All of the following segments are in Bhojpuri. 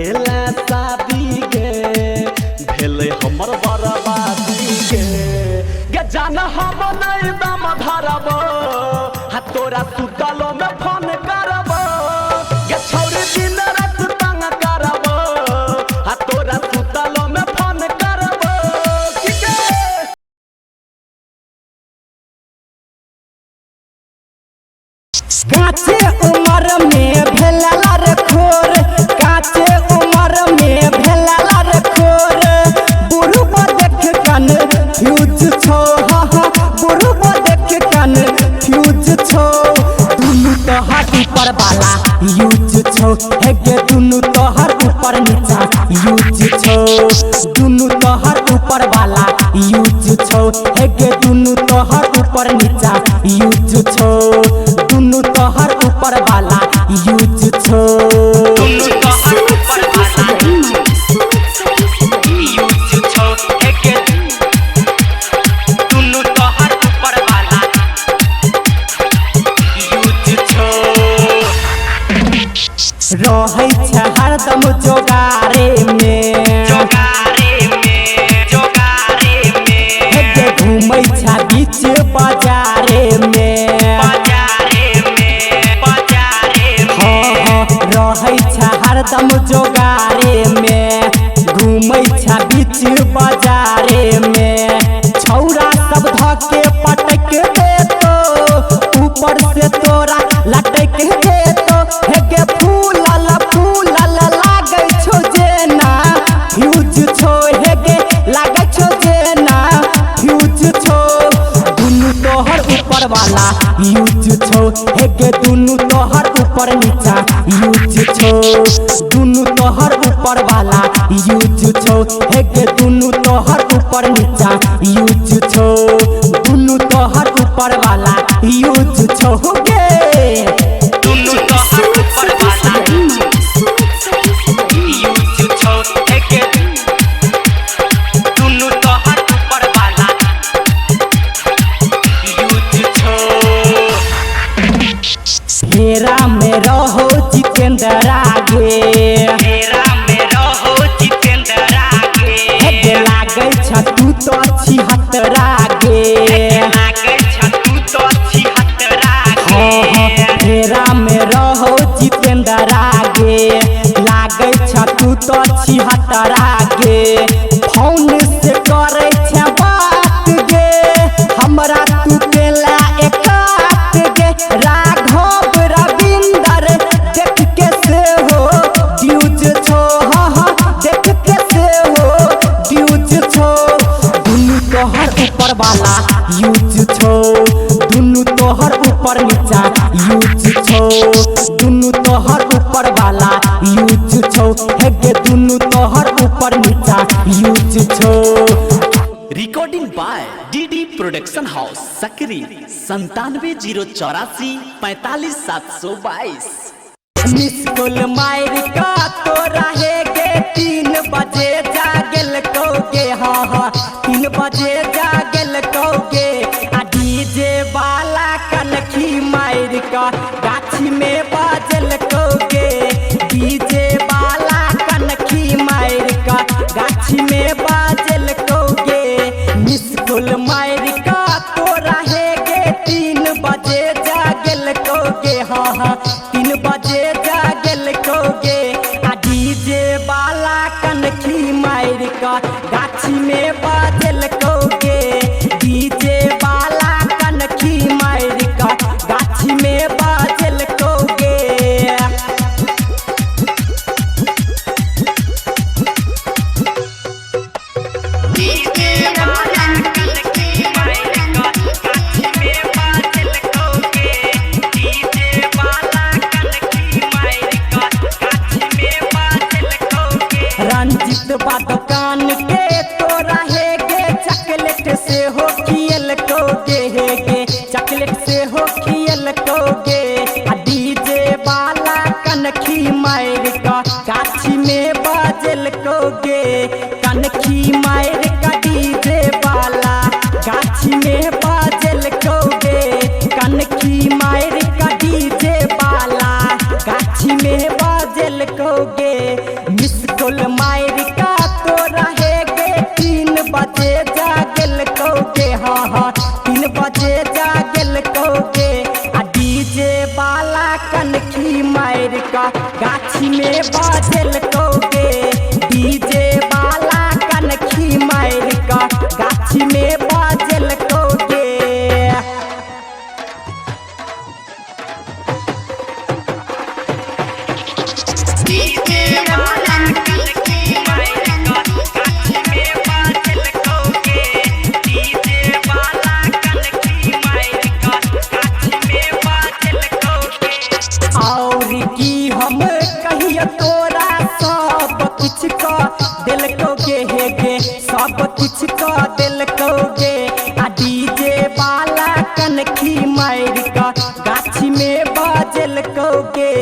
करेला शादी गे भेले हमर बर्बादी गे जाना हम नहीं दम धरब हा तोरा सुतलो में फोन करब गे छौरी दिन रात तंग करब हा तोरा सुतलो में फोन करब काचे उम्र में भेला रे खोर काचे उम्र में भेला रे खोर बुढ़बो देख कन फ्यूज छो हा हा बुढ़बो देख कन फ्यूज छो दुनु तो हाथ ऊपर वाला यूज छो हे गे दुनु तो हर ऊपर नीचा यूज छो दुनु तो हर ऊपर वाला यूज छो हे गे दुनु तो हर ऊपर नीचा यूज छो दुनु तो हर ऊपर वाला यूज छो दुनु तो हर ऊपर वाला यूज छो एक दुनु तो हर ऊपर वाला यूज छो रहै छ हरदम जोगारे में हे घूमै छ बीच बाजारे में रहै छ हरदम जोगारे में घूमै छ बीच बाजारे में छौरा सब धके पटक देतो ऊपर से तोरा लटक देतो हे गे फूलल लागै छौ जेना फ्यूज छौ हे गे लागै छौ जेना फ्यूज छौ दुनु तोहर ऊपर वाला यूज छौ हे गे दुनु तोहर ऊपर नीचा यूज छौ दुनु तोहर ऊपर वाला यूज छौ हे गे दुनु तोहर ऊपर नीचा यूज छौ दुनु तोहर ऊपर वाला यूज छौ गे दुनु तोहर ऊपर वाला यूज छौ हे गे दुनु तोहर ऊपर वाला यूज छौ हेरा में रहो जितेंद्र आगे हेरा में रहो जितेंद्र आगे हे लागै छ तू तो 76 आगे लागै छ तू तो 76 आगे हेरा में रहो जितेंद्र आगे लागै छ तू तो 76 आगे फोन से करै छ बात गे हमरा तू केला एकात गे राघव रविंदर देख के से हो ड्यूज छो हा हा देख के से हो ड्यूज छो दुनु तोहर ऊपर वाला यूज छो दुनु तोहर ऊपर नीचा यूज छो दुनु तोहर ऊपर वाला यूज छो हे गे दुनु तोहर ऊपर नीचा यूज छो recording by DD production house सकरी 97 084 45 722 मिस कॉल मार का तो रहे गे 3 बजे जागल कहोगे हाँ हाँ 3 बजे जागल कहोगे आ डीजे वाला कनखी मार का गाछी में बाजल कहोगे डीजे वाला कनखी मार का गाछी में बाजल कहोगे मिस कॉल मार का तो रहे गे 3 बजे जागल कहोगे हाँ हाँ 3 बजे जागल कहोगे आ डीजे वाला कनखी मार का गाछी में बाजल कहोगे डीजे वाला कनखी मार का गाछी में बाजल कहोगे रंजित बा दुकान के तो रहे गे चॉकलेट से हो खियल कहोगे हे गे चॉकलेट से हो खियल कहोगे आ डीजे वाला कनखी मार का गाछी में बाजल कहोगे कनखी मार का डीजे वाला गाछी में बाजल कहोगे कनखी मार का डीजे वाला गाछी में बाजल कहोगे मिस कॉल मार का तो रहे गे 3 बजे जागल कौगे हाँ हाँ 3 बजे जागल कौगे आ डीजे वाला कनखी मार का गाछी में बाजल कौगे डीजे वाला कनखी मार का गाछी में बाजल कौगे और की हम कहिए तोरा सब कुछ का दिल कौगे हे गे सब कुछ का दिल कौगे आ डीजे वाला कनखी मार का गाछी में बाजल कौगे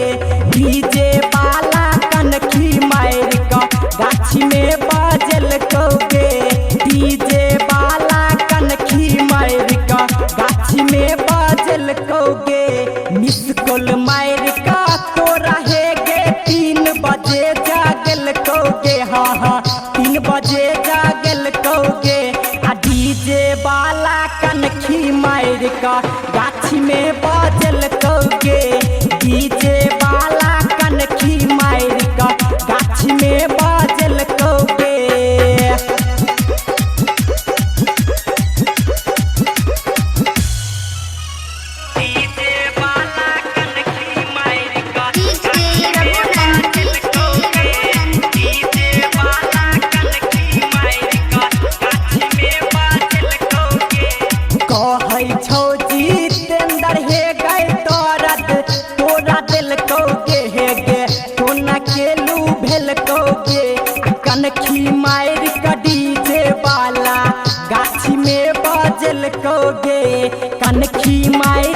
डीजे वाला कनखी मार का गाछी में बाजल कौगे डीजे वाला कनखी मार का गाछी में बाजल कौगे मिस कॉल मार का तो रहे गे 3 बजे जागल कौगे हाँ हाँ 3 बजे जागल कौगे आ डीजे वाला कनखी मार का गाछी में बाजल कौगे डीजे वाला कनखी मार का गाछी में बाजल कौगे कहै छौ जितेंद्र हे गए तोरा दिल कौगे हे गे सोना केलू भेल कौगे कनखी मार का डीजे वाला गाछी में बाजल कौगे कनखी मार